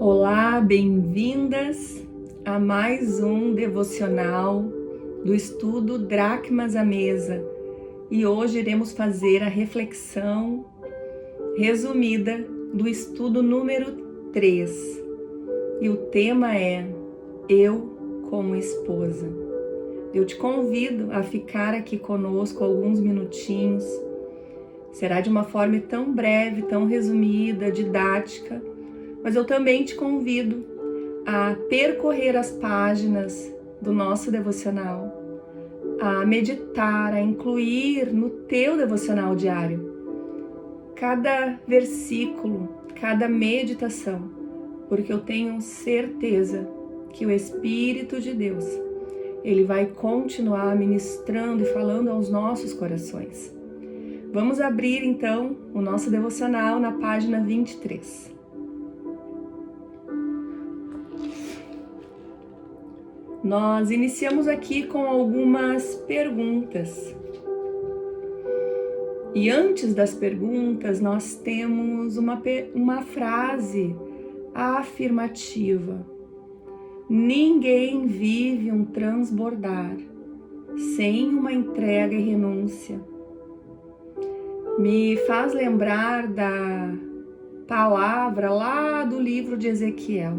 Olá, bem-vindas a mais um devocional do estudo Dracmas à Mesa. E hoje iremos fazer a reflexão resumida do estudo número 3. E o tema é Eu como esposa. Eu te convido a ficar aqui conosco alguns minutinhos. Será de uma forma tão breve, tão resumida, didática, mas eu também te convido a percorrer as páginas do nosso devocional, a meditar, a incluir no teu devocional diário cada versículo, cada meditação, porque eu tenho certeza que o Espírito de Deus, ele vai continuar ministrando e falando aos nossos corações. Vamos abrir então o nosso devocional na página 23. Nós iniciamos aqui com algumas perguntas. E antes das perguntas, nós temos uma frase afirmativa. Ninguém vive um transbordar sem uma entrega e renúncia. Me faz lembrar da palavra lá do livro de Ezequiel,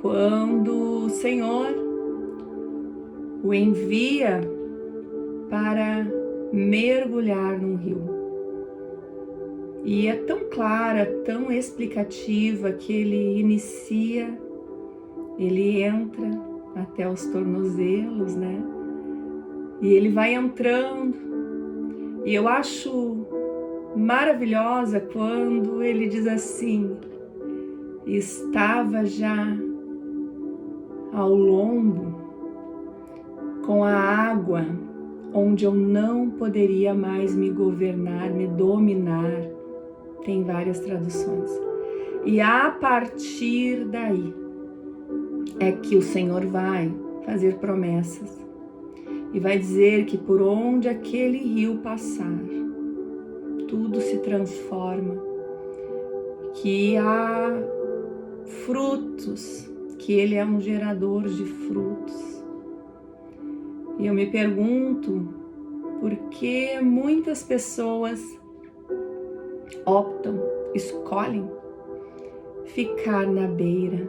quando o Senhor o envia para mergulhar num rio. E é tão clara, tão explicativa que ele inicia, ele entra até os tornozelos, né? E ele vai entrando. E eu acho maravilhosa quando ele diz assim: estava já ao lombo, com a água, onde eu não poderia mais me governar, me dominar. Tem várias traduções. E a partir daí é que o Senhor vai fazer promessas e vai dizer que por onde aquele rio passar, tudo se transforma, que há frutos, que ele é um gerador de frutos. E eu me pergunto por que muitas pessoas escolhem ficar na beira.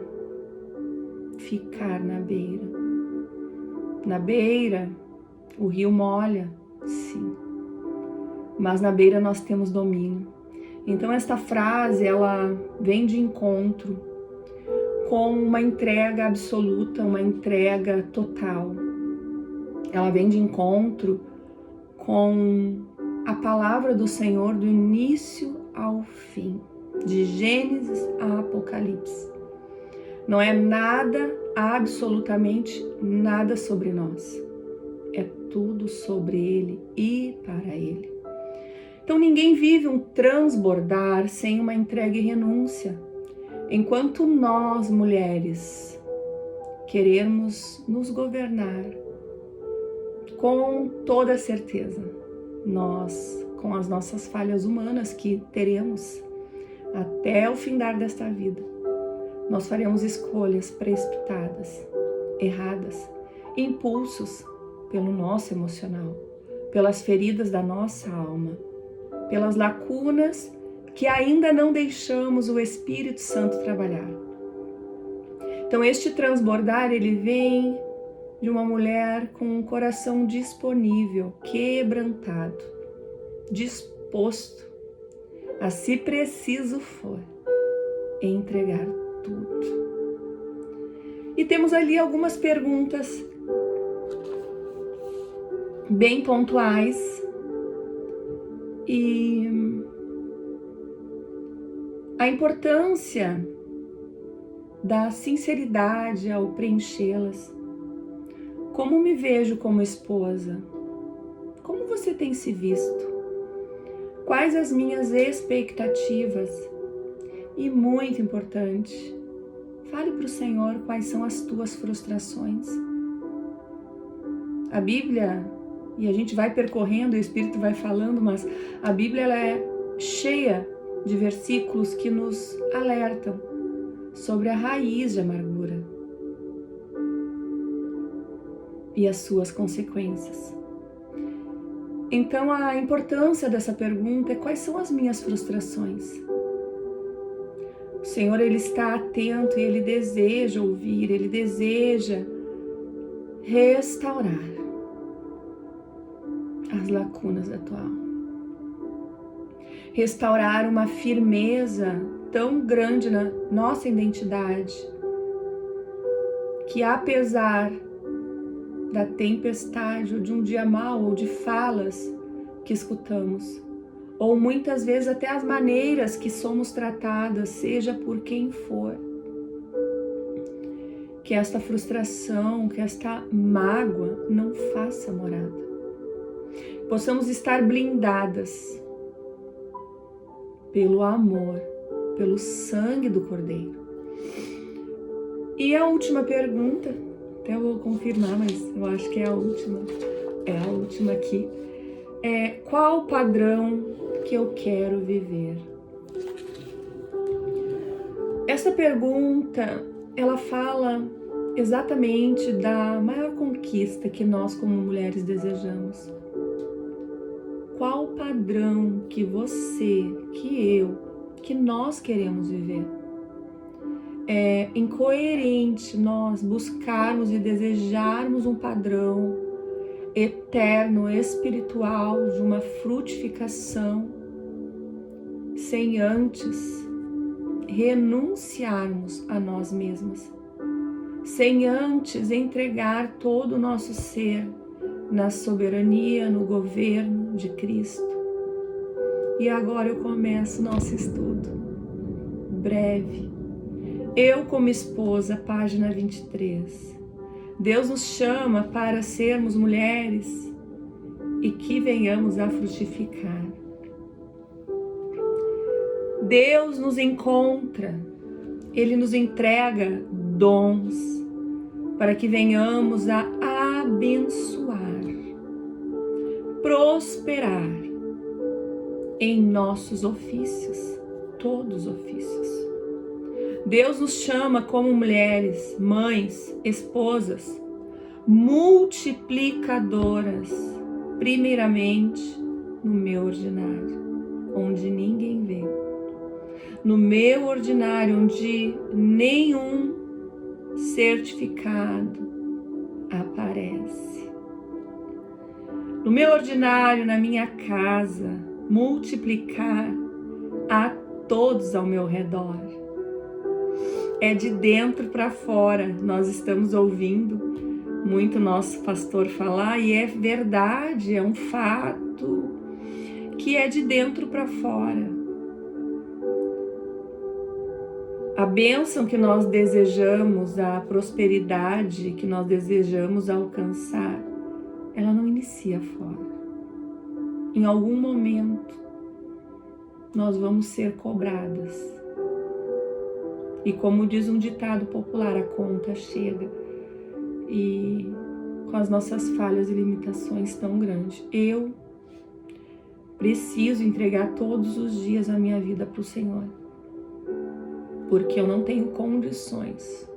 Ficar na beira. Na beira, o rio molha, sim. Mas na beira nós temos domínio. Então esta frase, ela vem de encontro com uma entrega absoluta, uma entrega total. Ela vem de encontro com a palavra do Senhor do início ao fim, de Gênesis a Apocalipse. Não é nada, absolutamente nada sobre nós. É tudo sobre Ele e para Ele. Então ninguém vive um transbordar sem uma entrega e renúncia. Enquanto nós, mulheres, queremos nos governar, com toda certeza, nós, com as nossas falhas humanas que teremos até o findar desta vida, nós faremos escolhas precipitadas, erradas, impulsos pelo nosso emocional, pelas feridas da nossa alma, pelas lacunas que ainda não deixamos o Espírito Santo trabalhar. Então este transbordar, ele vem de uma mulher com um coração disponível, quebrantado, disposto a, se preciso for, entregar tudo. E temos ali algumas perguntas bem pontuais e a importância da sinceridade ao preenchê-las. Como me vejo como esposa? Como você tem se visto? Quais as minhas expectativas? E muito importante, fale para o Senhor quais são as tuas frustrações. A Bíblia, e a gente vai percorrendo, o Espírito vai falando, mas a Bíblia ela é cheia de versículos que nos alertam sobre a raiz de amargura e as suas consequências. Então, a importância dessa pergunta é: quais são as minhas frustrações? O Senhor, Ele está atento e Ele deseja ouvir, Ele deseja restaurar as lacunas da tua alma. Restaurar uma firmeza tão grande na nossa identidade, que apesar da tempestade, ou de um dia mau, ou de falas que escutamos, ou muitas vezes até as maneiras que somos tratadas, seja por quem for, que esta frustração, que esta mágoa não faça morada. Possamos estar blindadas pelo amor, pelo sangue do Cordeiro. E a última pergunta, até eu vou confirmar, mas eu acho que é a última aqui, é: qual o padrão que eu quero viver? Essa pergunta, ela fala exatamente da maior conquista que nós como mulheres desejamos. Qual o padrão que você, que eu, que nós queremos viver? É incoerente nós buscarmos e desejarmos um padrão eterno, espiritual, de uma frutificação, sem antes renunciarmos a nós mesmas, sem antes entregar todo o nosso ser na soberania, no governo de Cristo. E agora eu começo nosso estudo breve. Eu como esposa, página 23. Deus nos chama para sermos mulheres e que venhamos a frutificar. Deus nos encontra, Ele nos entrega dons para que venhamos a abençoar, prosperar em nossos ofícios, todos os ofícios. Deus nos chama como mulheres, mães, esposas, multiplicadoras, primeiramente no meu ordinário, onde ninguém vê. No meu ordinário, onde nenhum certificado aparece. No meu ordinário, na minha casa, multiplicar a todos ao meu redor. É de dentro para fora. Nós estamos ouvindo muito nosso pastor falar, e é verdade, é um fato que é de dentro para fora. A bênção que nós desejamos, a prosperidade que nós desejamos alcançar, ela não inicia fora. Em algum momento, nós vamos ser cobradas. E como diz um ditado popular, a conta chega. E com as nossas falhas e limitações tão grandes, eu preciso entregar todos os dias a minha vida para o Senhor. Porque eu não tenho condições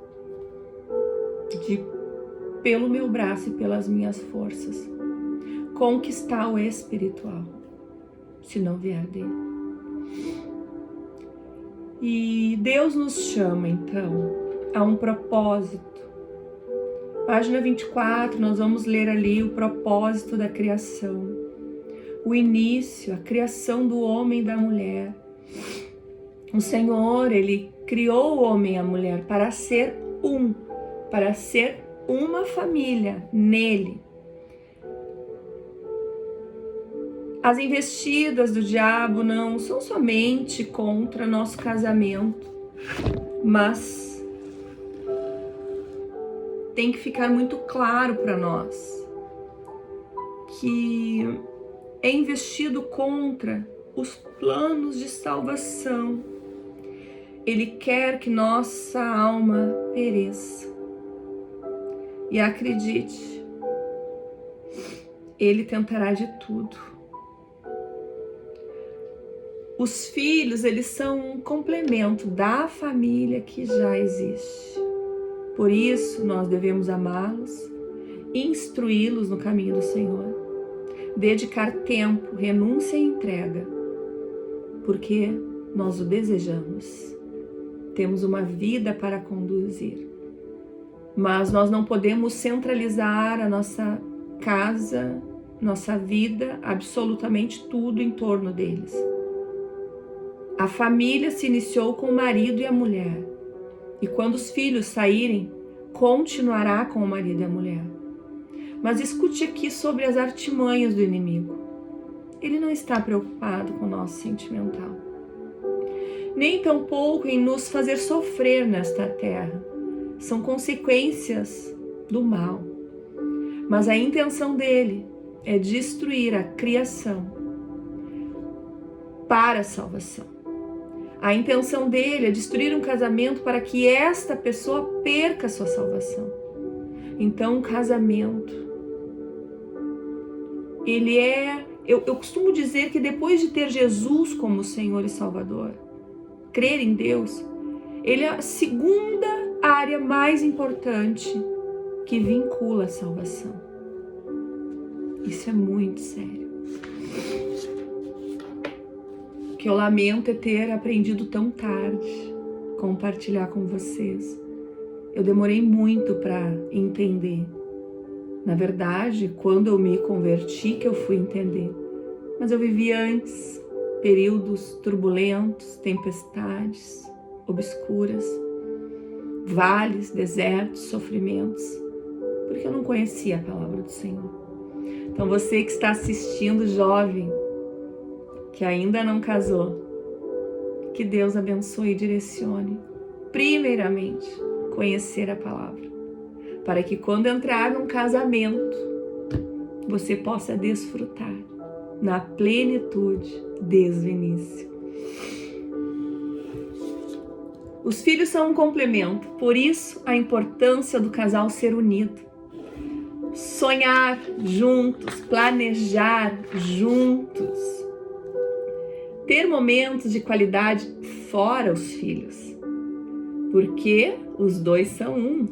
de, pelo meu braço e pelas minhas forças, conquistar o espiritual, se não vier dele. E Deus nos chama, então, a um propósito. Página 24, nós vamos ler ali o propósito da criação. O início, a criação do homem e da mulher. O Senhor, Ele criou o homem e a mulher para ser uma família nele. As investidas do diabo não são somente contra nosso casamento, mas tem que ficar muito claro para nós que é investido contra os planos de salvação. Ele quer que nossa alma pereça. E acredite, ele tentará de tudo. Os filhos, eles são um complemento da família que já existe. Por isso, nós devemos amá-los, instruí-los no caminho do Senhor, dedicar tempo, renúncia e entrega, porque nós o desejamos. Temos uma vida para conduzir, mas nós não podemos centralizar a nossa casa, nossa vida, absolutamente tudo em torno deles. A família se iniciou com o marido e a mulher, e quando os filhos saírem, continuará com o marido e a mulher. Mas escute aqui sobre as artimanhas do inimigo. Ele não está preocupado com o nosso sentimental, nem tampouco em nos fazer sofrer nesta terra. São consequências do mal. Mas a intenção dele é destruir a criação para a salvação. A intenção dele é destruir um casamento para que esta pessoa perca a sua salvação. Então, o casamento, ele é... Eu costumo dizer que depois de ter Jesus como Senhor e Salvador, crer em Deus, ele é a segunda área mais importante que vincula a salvação. Isso é muito sério. O que eu lamento é ter aprendido tão tarde compartilhar com vocês. Eu demorei muito para entender. Na verdade, quando eu me converti que eu fui entender. Mas eu vivi antes períodos turbulentos, tempestades obscuras, vales, desertos, sofrimentos, porque eu não conhecia a palavra do Senhor. Então você que está assistindo, jovem, que ainda não casou, que Deus abençoe e direcione, primeiramente, conhecer a palavra, para que quando entrar num casamento, você possa desfrutar na plenitude desde o início. Os filhos são um complemento, por isso a importância do casal ser unido. Sonhar juntos, planejar juntos. Ter momentos de qualidade fora os filhos, porque os dois são um.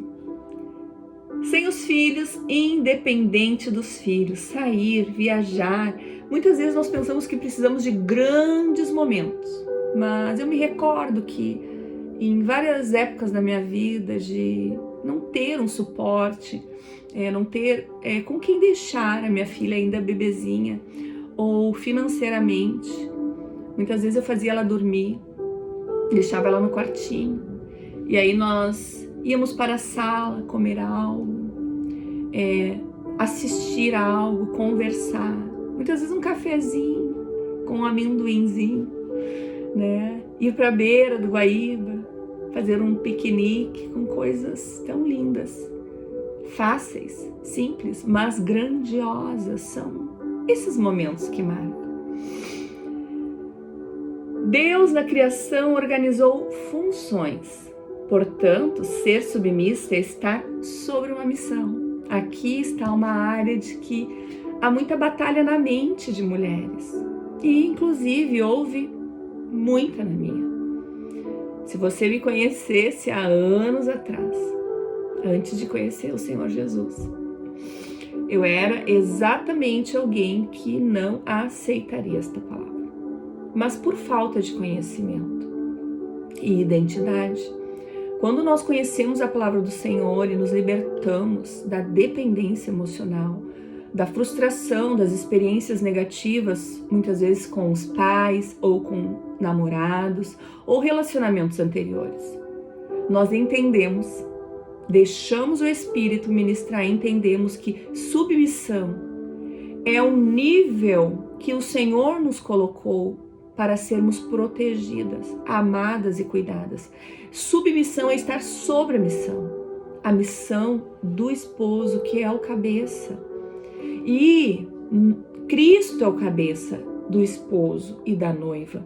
Sem os filhos, independente dos filhos, sair, viajar. Muitas vezes nós pensamos que precisamos de grandes momentos, mas eu me recordo que em várias épocas da minha vida de não ter um suporte, não ter com quem deixar a minha filha ainda bebezinha, ou financeiramente. Muitas vezes eu fazia ela dormir, deixava ela no quartinho, e aí nós íamos para a sala comer algo, assistir a algo, conversar. Muitas vezes um cafezinho com um amendoinzinho, né? Ir para a beira do Guaíba, fazer um piquenique com coisas tão lindas, fáceis, simples, mas grandiosas. São esses momentos que marcam. Deus na criação organizou funções, portanto, ser submissa é estar sobre uma missão. Aqui está uma área de que há muita batalha na mente de mulheres, e inclusive houve muita na minha. Se você me conhecesse há anos atrás, antes de conhecer o Senhor Jesus, eu era exatamente alguém que não aceitaria esta palavra. Mas por falta de conhecimento e identidade, quando nós conhecemos a palavra do Senhor e nos libertamos da dependência emocional, da frustração, das experiências negativas, muitas vezes com os pais ou com namorados ou relacionamentos anteriores, nós entendemos, deixamos o Espírito ministrar, entendemos que submissão é um nível que o Senhor nos colocou para sermos protegidas, amadas e cuidadas. Submissão é estar sobre a missão do esposo, que é o cabeça. E Cristo é o cabeça do esposo e da noiva.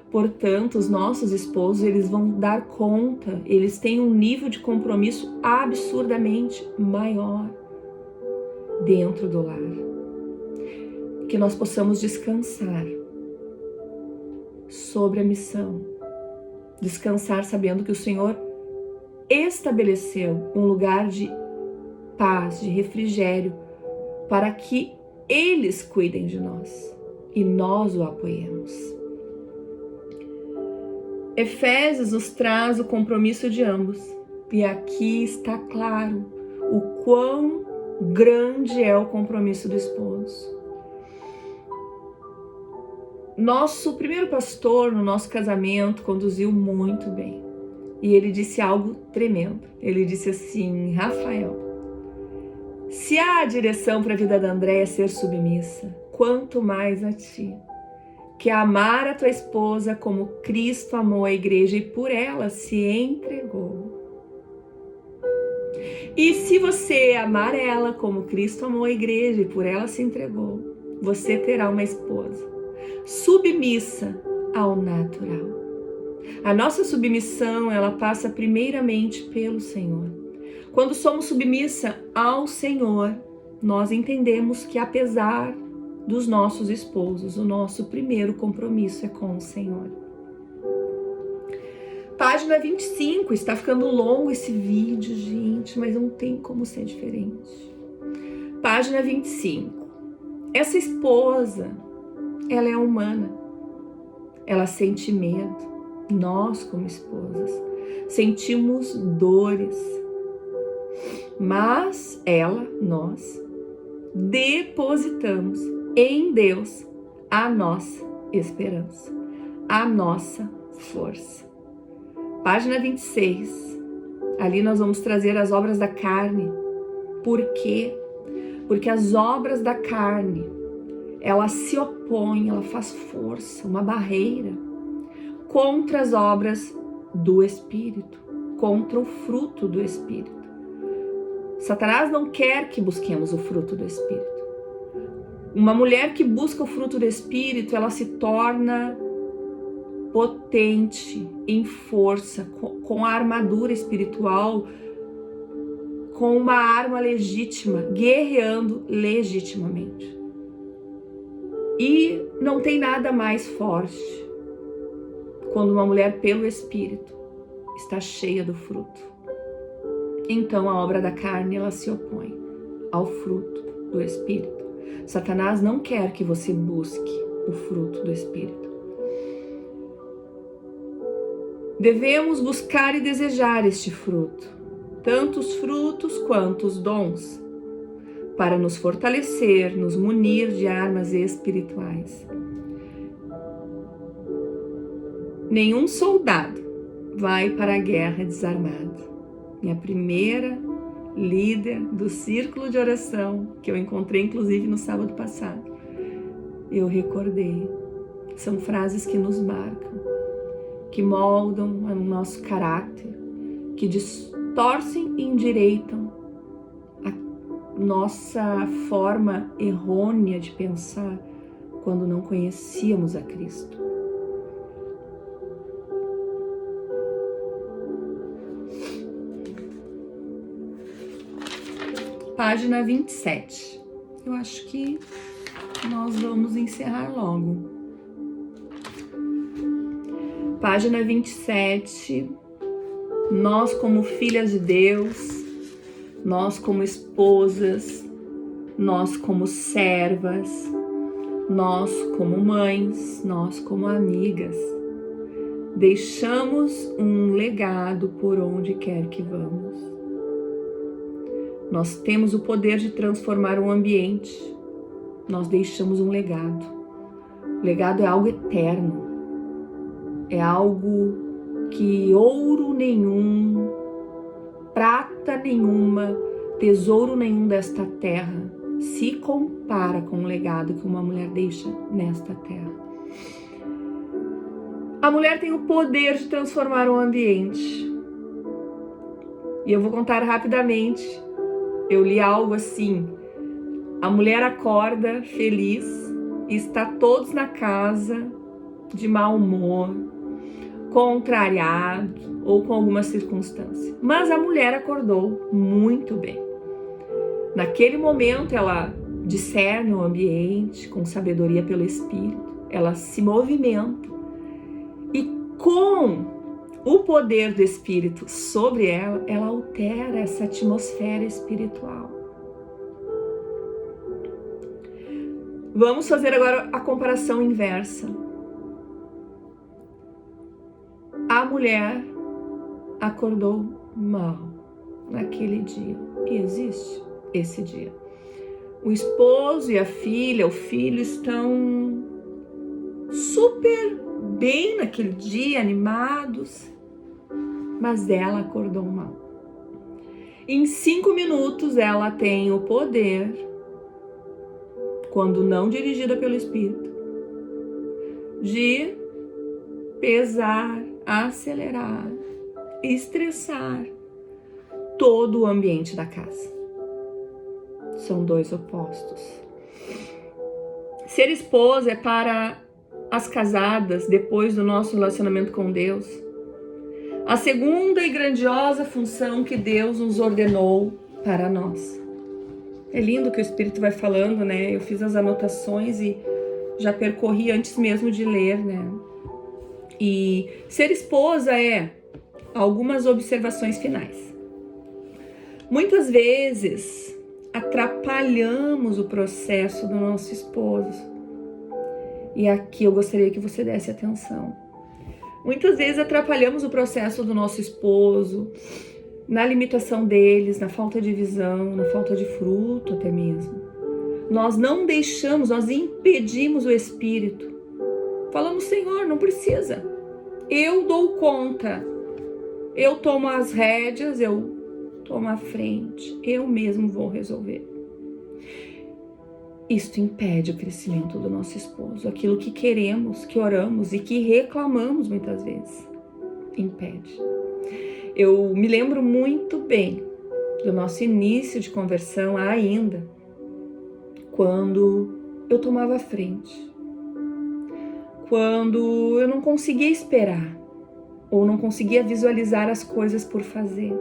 Portanto, os nossos esposos, eles vão dar conta, eles têm um nível de compromisso absurdamente maior dentro do lar. Que nós possamos descansar sobre a missão. Descansar sabendo que o Senhor estabeleceu um lugar de paz, de refrigério, para que eles cuidem de nós e nós o apoiemos. Efésios nos traz o compromisso de ambos. E aqui está claro o quão grande é o compromisso do esposo. Nosso primeiro pastor no nosso casamento conduziu muito bem. E ele disse algo tremendo. Ele disse assim: Rafael, se a direção para a vida da Andréia é ser submissa, quanto mais a ti, que amar a tua esposa como Cristo amou a igreja e por ela se entregou. E se você amar ela como Cristo amou a igreja e por ela se entregou, você terá uma esposa submissa ao natural. A nossa submissão, ela passa primeiramente pelo Senhor. Quando somos submissa ao Senhor, nós entendemos que apesar dos nossos esposos, o nosso primeiro compromisso é com o Senhor. Página 25, está ficando longo esse vídeo, gente, mas não tem como ser diferente. Página 25. Essa esposa, ela é humana. Ela sente medo. Nós, como esposas, sentimos dores. Mas nós, depositamos em Deus a nossa esperança, a nossa força. Página 26, ali nós vamos trazer as obras da carne. Por quê? Porque as obras da carne, ela se opõe, ela faz força, uma barreira contra as obras do Espírito, contra o fruto do Espírito. Satanás não quer que busquemos o fruto do Espírito. Uma mulher que busca o fruto do Espírito, ela se torna potente, em força, com a armadura espiritual, com uma arma legítima, guerreando legitimamente. E não tem nada mais forte quando uma mulher pelo Espírito está cheia do fruto. Então a obra da carne, ela se opõe ao fruto do Espírito. Satanás não quer que você busque o fruto do Espírito. Devemos buscar e desejar este fruto, tanto os frutos quanto os dons, para nos fortalecer, nos munir de armas espirituais. Nenhum soldado vai para a guerra desarmado. Minha primeira líder do círculo de oração, que eu encontrei inclusive no sábado passado, eu recordei. São frases que nos marcam, que moldam o nosso caráter, que distorcem e endireitam a nossa forma errônea de pensar quando não conhecíamos a Cristo. Página 27. Eu acho que nós vamos encerrar logo. Página 27. Nós como filhas de Deus, nós como esposas, nós como servas, nós como mães, nós como amigas, deixamos um legado por onde quer que vamos. Nós temos o poder de transformar um ambiente. Nós deixamos um legado. O legado é algo eterno. É algo que ouro nenhum, prata nenhuma, tesouro nenhum desta terra se compara com o legado que uma mulher deixa nesta terra. A mulher tem o poder de transformar um ambiente. E eu vou contar rapidamente. Eu li algo assim: a mulher acorda feliz e está todos na casa de mau humor, contrariado ou com alguma circunstância. Mas a mulher acordou muito bem. Naquele momento ela discerne o ambiente com sabedoria pelo Espírito, ela se movimenta com o poder do Espírito sobre ela, ela altera essa atmosfera espiritual. Vamos fazer agora a comparação inversa. A mulher acordou mal naquele dia. E existe esse dia. O esposo e a filha, o filho estão super bem naquele dia, animados, mas ela acordou mal. Em 5 minutos ela tem o poder, quando não dirigida pelo Espírito, de pesar, acelerar, estressar todo o ambiente da casa. São dois opostos. Ser esposa é para as casadas, depois do nosso relacionamento com Deus, a segunda e grandiosa função que Deus nos ordenou para nós. É lindo que o Espírito vai falando, né? Eu fiz as anotações e já percorri antes mesmo de ler, né? E ser esposa é algumas observações finais. Muitas vezes atrapalhamos o processo do nosso esposo. E aqui eu gostaria que você desse atenção. Muitas vezes atrapalhamos o processo do nosso esposo, na limitação deles, na falta de visão, na falta de fruto até mesmo. Nós não deixamos, nós impedimos o Espírito. Falamos, Senhor, não precisa. Eu dou conta. Eu tomo as rédeas, eu tomo a frente. Eu mesmo vou resolver. Isto impede o crescimento do nosso esposo. Aquilo que queremos, que oramos e que reclamamos muitas vezes. Impede. Eu me lembro muito bem do nosso início de conversão ainda, quando eu tomava a frente. Quando eu não conseguia esperar, ou não conseguia visualizar as coisas por fazer.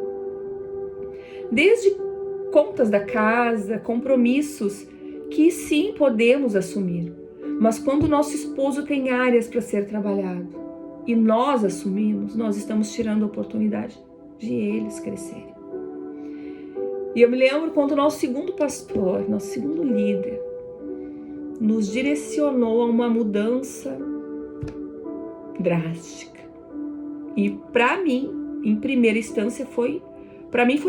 Desde contas da casa, compromissos que sim podemos assumir, mas quando o nosso esposo tem áreas para ser trabalhado e nós assumimos, nós estamos tirando a oportunidade de eles crescerem. E eu me lembro quando o nosso segundo pastor, nosso segundo líder, nos direcionou a uma mudança drástica. E para mim, em primeira instância, foi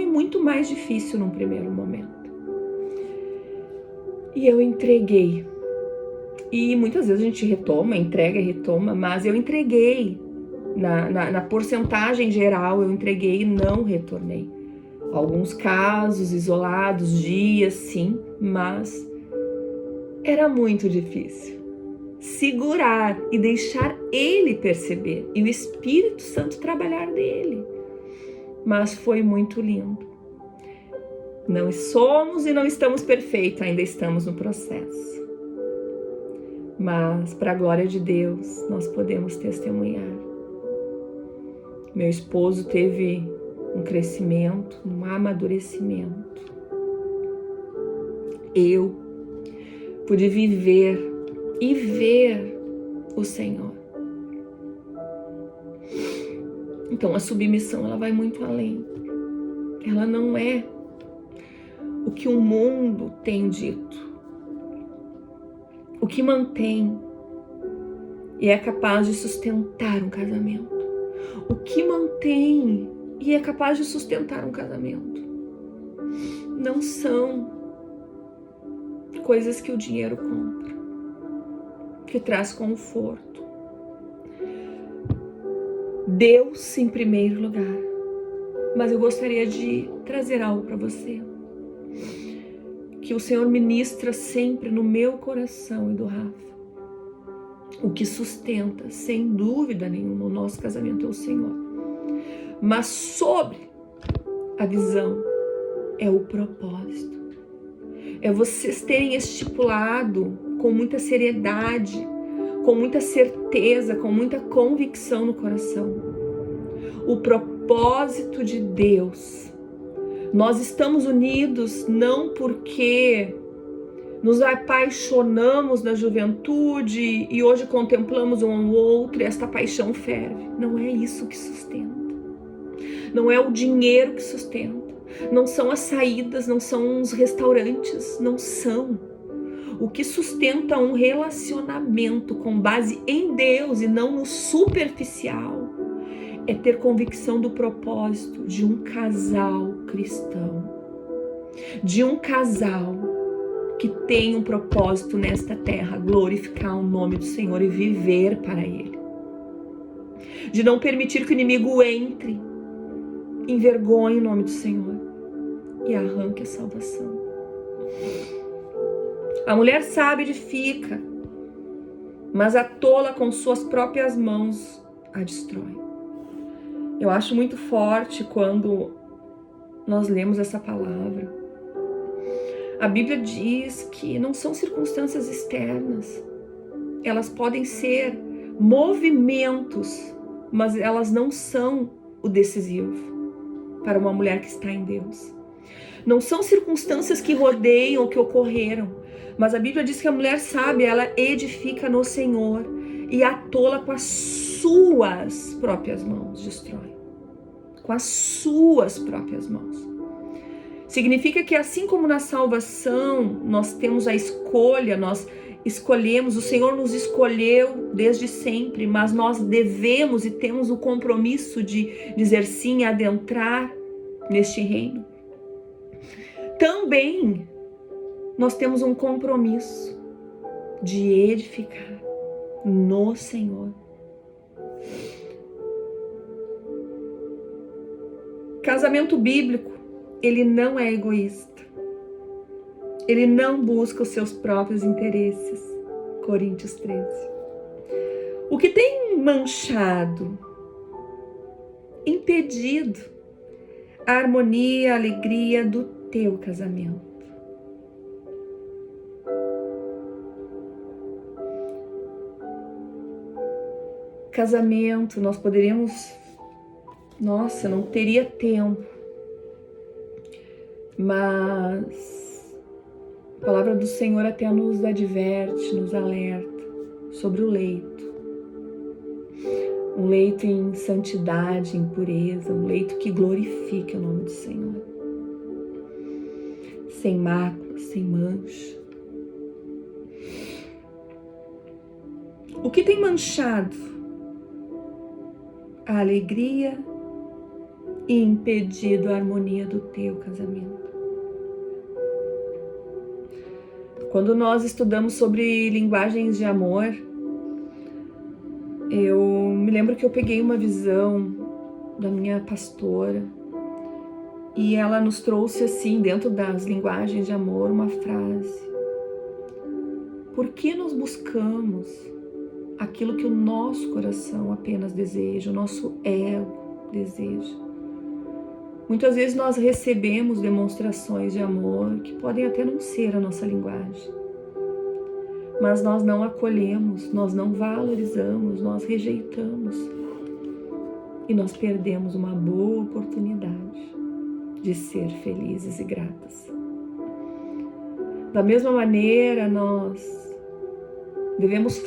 muito mais difícil num primeiro momento. E eu entreguei. E muitas vezes a gente retoma, entrega e retoma, mas eu entreguei. Na porcentagem geral, eu entreguei e não retornei. Alguns casos isolados, dias, sim, mas era muito difícil. Segurar e deixar ele perceber e o Espírito Santo trabalhar nele. Mas foi muito lindo. Não somos e não estamos perfeitos, ainda estamos no processo. Mas, para a glória de Deus, nós podemos testemunhar. Meu esposo teve um crescimento, um amadurecimento. Eu pude viver e ver o Senhor. Então, a submissão, ela vai muito além. Ela não é o que o mundo tem dito. O que mantém e é capaz de sustentar um casamento. O que mantém e é capaz de sustentar um casamento. Não são coisas que o dinheiro compra, que traz conforto. Deus em primeiro lugar. Mas eu gostaria de trazer algo para você. Que o Senhor ministra sempre no meu coração e do Rafa. O que sustenta, sem dúvida nenhuma, o nosso casamento é o Senhor. Mas sobre a visão é o propósito. É vocês terem estipulado com muita seriedade, com muita certeza, com muita convicção no coração. O propósito de Deus. Nós estamos unidos não porque nos apaixonamos na juventude e hoje contemplamos um ao outro e esta paixão ferve. Não é isso que sustenta. Não é o dinheiro que sustenta. Não são as saídas, não são os restaurantes, não são. O que sustenta um relacionamento com base em Deus e não no superficial é ter convicção do propósito de um casal cristão, de um casal que tem um propósito nesta terra, glorificar o nome do Senhor e viver para Ele, de não permitir que o inimigo entre, envergonhe o nome do Senhor e arranque a salvação. A mulher sábia edifica, mas a tola com suas próprias mãos a destrói. Eu acho muito forte quando nós lemos essa palavra. A Bíblia diz que não são circunstâncias externas. Elas podem ser movimentos, mas elas não são o decisivo para uma mulher que está em Deus. Não são circunstâncias que rodeiam ou que ocorreram, mas a Bíblia diz que a mulher sábia, ela edifica no Senhor e a tola com as suas próprias mãos destrói. Com as suas próprias mãos. Significa que assim como na salvação nós temos a escolha, nós escolhemos, o Senhor nos escolheu desde sempre, mas nós devemos e temos o compromisso de dizer sim e adentrar neste reino. Também nós temos um compromisso de edificar no Senhor. Casamento bíblico, ele não é egoísta. Ele não busca os seus próprios interesses. Coríntios 13. O que tem manchado, impedido a harmonia, a alegria do teu casamento? Casamento, nós poderíamos... Nossa, não teria tempo. Mas a palavra do Senhor até nos adverte, nos alerta sobre o leito. Um leito em santidade, em pureza, um leito que glorifique o nome do Senhor. Sem mácula, sem mancha. O que tem manchado a alegria e impedido a harmonia do teu casamento? Quando nós estudamos sobre linguagens de amor, eu me lembro que eu peguei uma visão da minha pastora e ela nos trouxe assim, dentro das linguagens de amor, uma frase: por que nós buscamos aquilo que o nosso coração apenas deseja, o nosso ego deseja? Muitas vezes nós recebemos demonstrações de amor que podem até não ser a nossa linguagem, mas nós não acolhemos, nós não valorizamos, nós rejeitamos e nós perdemos uma boa oportunidade de ser felizes e gratas. Da mesma maneira, nós devemos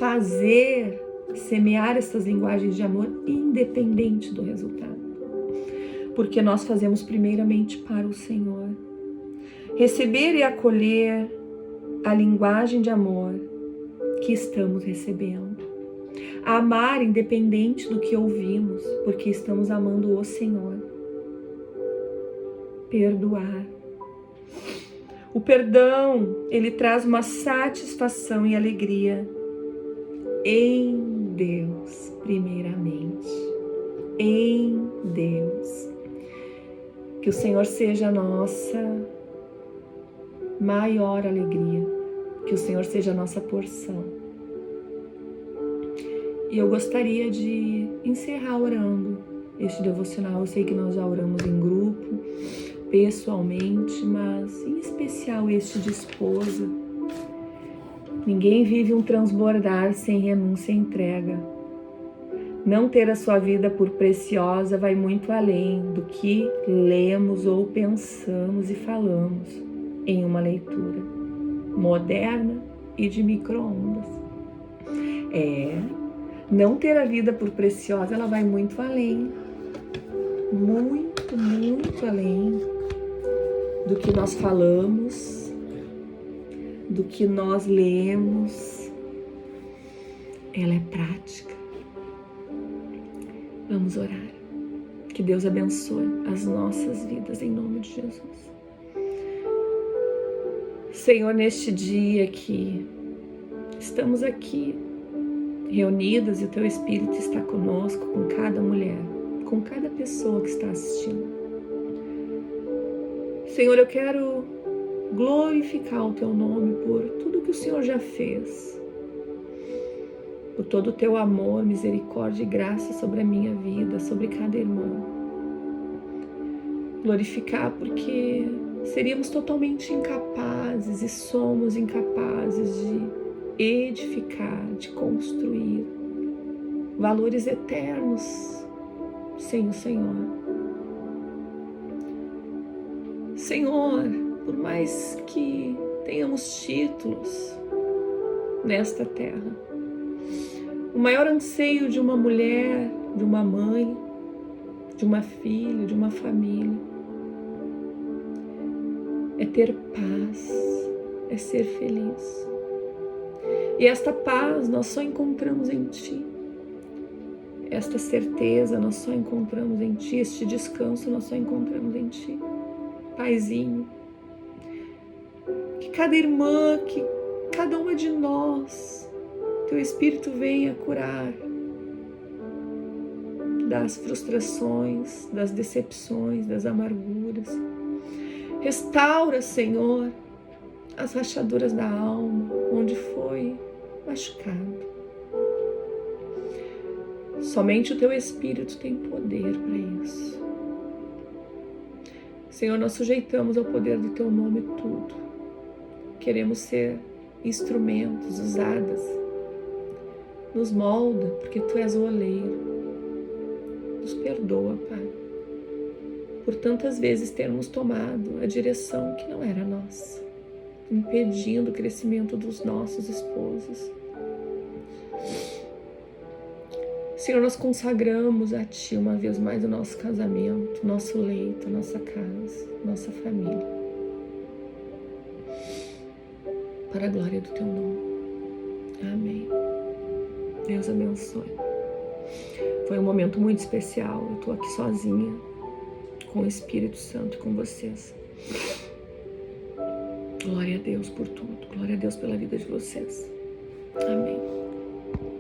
semear essas linguagens de amor independente do resultado. Porque nós fazemos primeiramente para o Senhor. Receber e acolher a linguagem de amor que estamos recebendo. Amar independente do que ouvimos, porque estamos amando o Senhor. Perdoar. O perdão, ele traz uma satisfação e alegria em Deus, primeiramente. Em Deus. Que o Senhor seja a nossa maior alegria, que o Senhor seja a nossa porção. E eu gostaria de encerrar orando este devocional. Eu sei que nós já oramos em grupo, pessoalmente, mas em especial este de esposa. Ninguém vive um transbordar sem renúncia e entrega. Não ter a sua vida por preciosa vai muito além do que lemos ou pensamos e falamos em uma leitura. moderna e de micro-ondas. Não ter a vida por preciosa, ela vai muito além. Muito, muito além do que nós falamos, do que nós lemos. Ela é prática. Vamos orar. Que Deus abençoe as nossas vidas em nome de Jesus. Senhor, neste dia que estamos aqui reunidas e o Teu Espírito está conosco, com cada mulher, com cada pessoa que está assistindo. Senhor, eu quero glorificar o Teu nome por tudo que o Senhor já fez, por todo o Teu amor, misericórdia e graça sobre a minha vida, sobre cada irmã. Glorificar porque seríamos totalmente incapazes e somos incapazes de edificar, de construir valores eternos sem o Senhor. Senhor, por mais que tenhamos títulos nesta terra, o maior anseio de uma mulher, de uma mãe, de uma filha, de uma família, é ter paz, é ser feliz. E esta paz nós só encontramos em Ti. Esta certeza nós só encontramos em Ti. Este descanso nós só encontramos em Ti. Paizinho, que cada irmã, que cada uma de nós, Teu Espírito venha curar das frustrações, das decepções, das amarguras. Restaura, Senhor, as rachaduras da alma, onde foi machucado. Somente o Teu Espírito tem poder para isso. Senhor, nós sujeitamos ao poder do Teu nome tudo. Queremos ser instrumentos, usadas. Nos molda, porque Tu és o oleiro. Nos perdoa, Pai, por tantas vezes termos tomado a direção que não era nossa, impedindo o crescimento dos nossos esposos. Senhor, nós consagramos a Ti uma vez mais o nosso casamento, nosso leito, nossa casa, nossa família, para a glória do Teu nome. Amém. Deus abençoe. Foi um momento muito especial. Eu estou aqui sozinha, com o Espírito Santo e com vocês. Glória a Deus por tudo. Glória a Deus pela vida de vocês. Amém.